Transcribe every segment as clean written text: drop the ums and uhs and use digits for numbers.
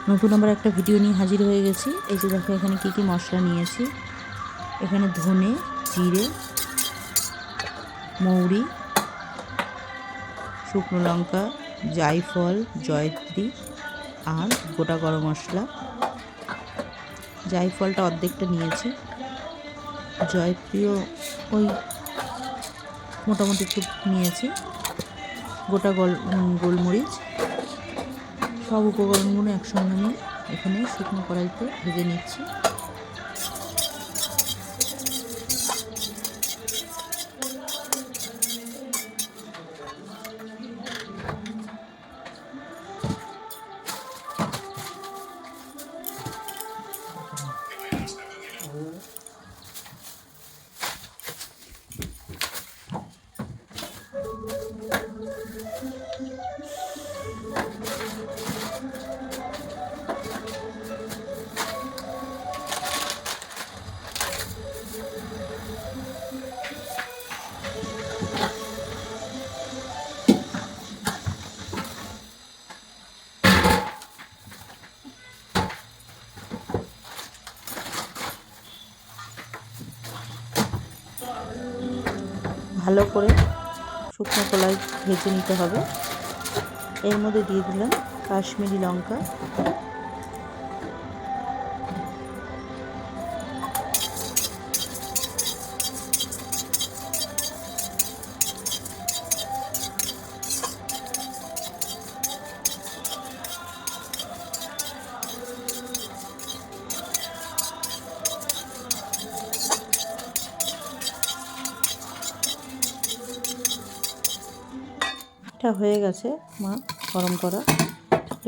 নতুন আবার একটা ভিডিও নিয়ে হাজির হয়ে গেছি। এই যে দেখো এখানে কি কি মশলা নিয়েছি। এখানে ধনে, জিরে, মৌরি, শুকনো লঙ্কা, জায়ফল, জয়ত্রী আর গোটা গরম মশলা। জায়ফলটা অর্ধেকটা নিয়েছি, জয়ত্রীও ওই মোটামুটি একটু নিয়েছি, গোটা গোলমরিচ। সব উপকরণগুলো একসঙ্গে নিয়ে এখানে শুকনো কড়াইতে ভেজে নিচ্ছি। ভালো করে শুকনো কড়াই ভেজে নিতে হবে। এর মধ্যে দিয়ে দিলাম কাশ্মীরি লঙ্কা, এটা হয়ে গেছে মা গরম করা,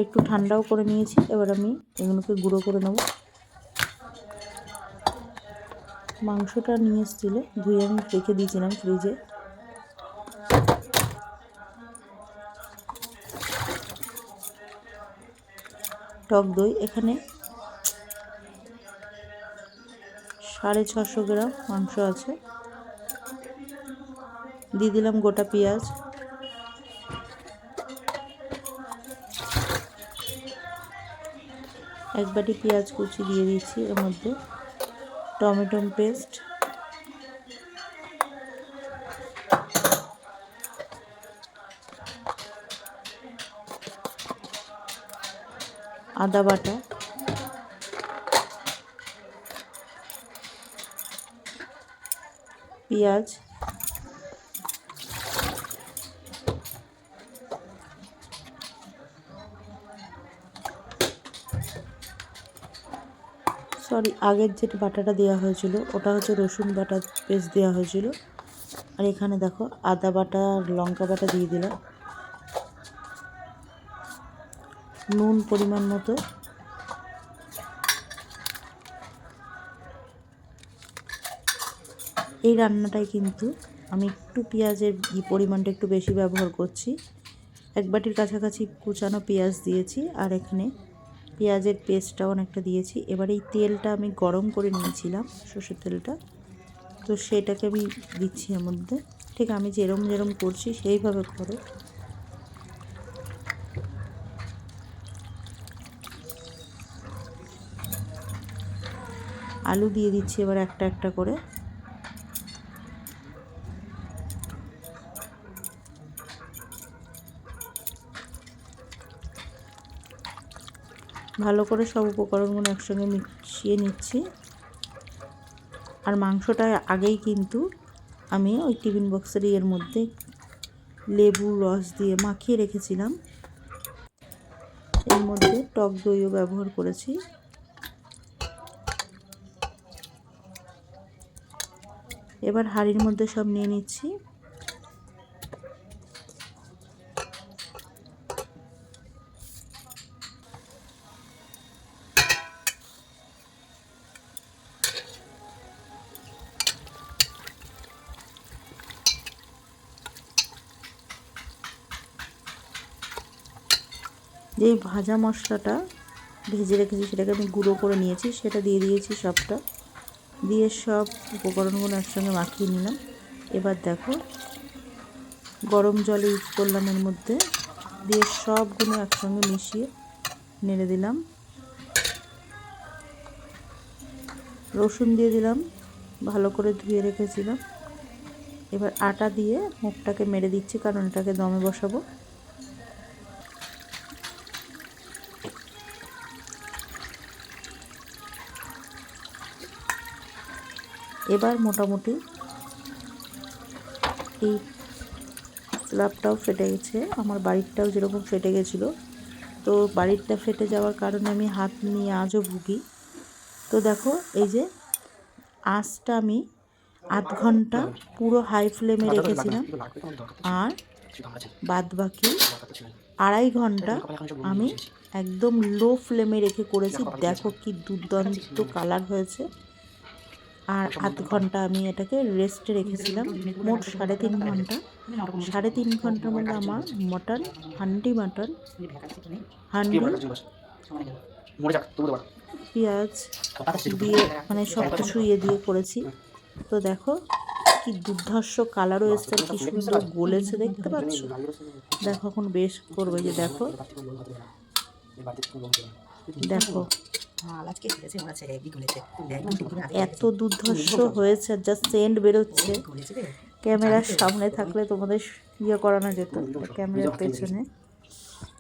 একটু ঠান্ডাও করে নিয়েছি। এবার আমি এগুলোকে গুঁড়ো করে নেব। মাংসটা নিয়ে এসেছিলো, ধুয়ে আমি রেখে দিয়েছিলাম ফ্রিজে। টক দই এখানে 650 গ্রাম মাংস আছে। দিয়ে দিলাম গোটা পেঁয়াজ, এক বাটি পেঁয়াজ কুচি দিয়ে দিচ্ছি। এর মধ্যে টমেটো পেস্ট, আদা বাটা, পেঁয়াজ, আগের যেটা বাটাটা দেওয়া হয়েছিল ওটা হচ্ছে রসুন বাটা পেস্ট দেওয়া হয়েছিল। আর এখানে দেখো আদা বাটা আর লঙ্কা বাটা দিয়ে দিলাম, নুন পরিমাণ মতো। এই রান্নাটায় কিন্তু আমি একটু পেঁয়াজের পরিমাণটা একটু বেশি ব্যবহার করছি। এক বাটির কাছাকাছি কুচানো পেঁয়াজ দিয়েছি, আর এখানে পেঁয়াজের পেস্টটা অনেকটা দিয়েছি। এবার এই তেলটা আমি গরম করে নিয়েছিলাম, সর্ষের তেলটা, তো সেটাকে আমি দিচ্ছি এর মধ্যে। ঠিক আমি যেরম করছি সেইভাবে করো। আলু দিয়ে দিচ্ছি এবার একটা একটা করে। ভালো করে সব উপকরণগুলো একসঙ্গে মিশিয়ে নিচ্ছি। আর মাংসটা আগেই কিন্তু আমি ওই টিফিন বক্সের এর মধ্যে লেবুর রস দিয়ে মাখিয়ে রেখেছিলাম। এর মধ্যে টক দইও ব্যবহার করেছি। এবার হাঁড়ির মধ্যে সব নিয়ে নিচ্ছি। যেই ভাজা মশলাটা ভেজে রেখেছি সেটাকে আমি গুঁড়ো করে নিয়েছি, সেটা দিয়ে দিয়েছি সবটা। দিয়ে সব উপকরণগুলো একসঙ্গে মাখিয়ে নিলাম। এবার দেখো গরম জল ইউজ করলাম এর মধ্যে, দিয়ে সবগুলো একসঙ্গে মিশিয়ে নেড়ে দিলাম। রসুন দিয়ে দিলাম, ভালো করে ধুয়ে রেখেছিলাম। এবার আটা দিয়ে মুখটাকে মেরে দিচ্ছি, কারণ এটাকে দমে বসাবো। এবার মোটামুটি এই স্ল্যাবটাও ফেটে গেছে, আমার বাড়িরটাও যেরকম ফেটে গেছিলো। তো বাড়িরটা ফেটে যাওয়ার কারণে আমি হাত নিয়ে আজও ভুগি। তো দেখো এই যে আঁচটা আমি আধ ঘন্টা পুরো হাই ফ্লেমে রেখেছিলাম, আর বাদবাকি 2.5 ঘন্টা আমি একদম লো ফ্লেমে রেখে করেছি। দেখো কি দুর্দান্ত কালার হয়েছে। আর আধ ঘন্টা আমি এটাকে রেস্টে রেখেছিলাম, মোট 3.5 ঘন্টা। 3.5 ঘন্টার মধ্যে আমার মটন, হান্ডি মটন, হান্ডি পেঁয়াজ দিয়ে মানে সব কিছু দিয়ে করেছি। তো দেখো কি দুর্ধর্ষ কালারও এসছে, কি সুন্দর গলেছে, দেখতে পাচ্ছ? দেখো এখন বেশ করবে, যে দেখো দেখো এত দুর্ধর্ষ হয়েছে, যা সেন্ট বেরোচ্ছে। ক্যামেরার সামনে থাকলে তোমাদের করানো যেত, ক্যামেরার পেছনে।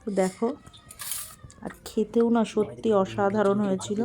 তো দেখো, আর খেতেও না সত্যি অসাধারণ হয়েছিল।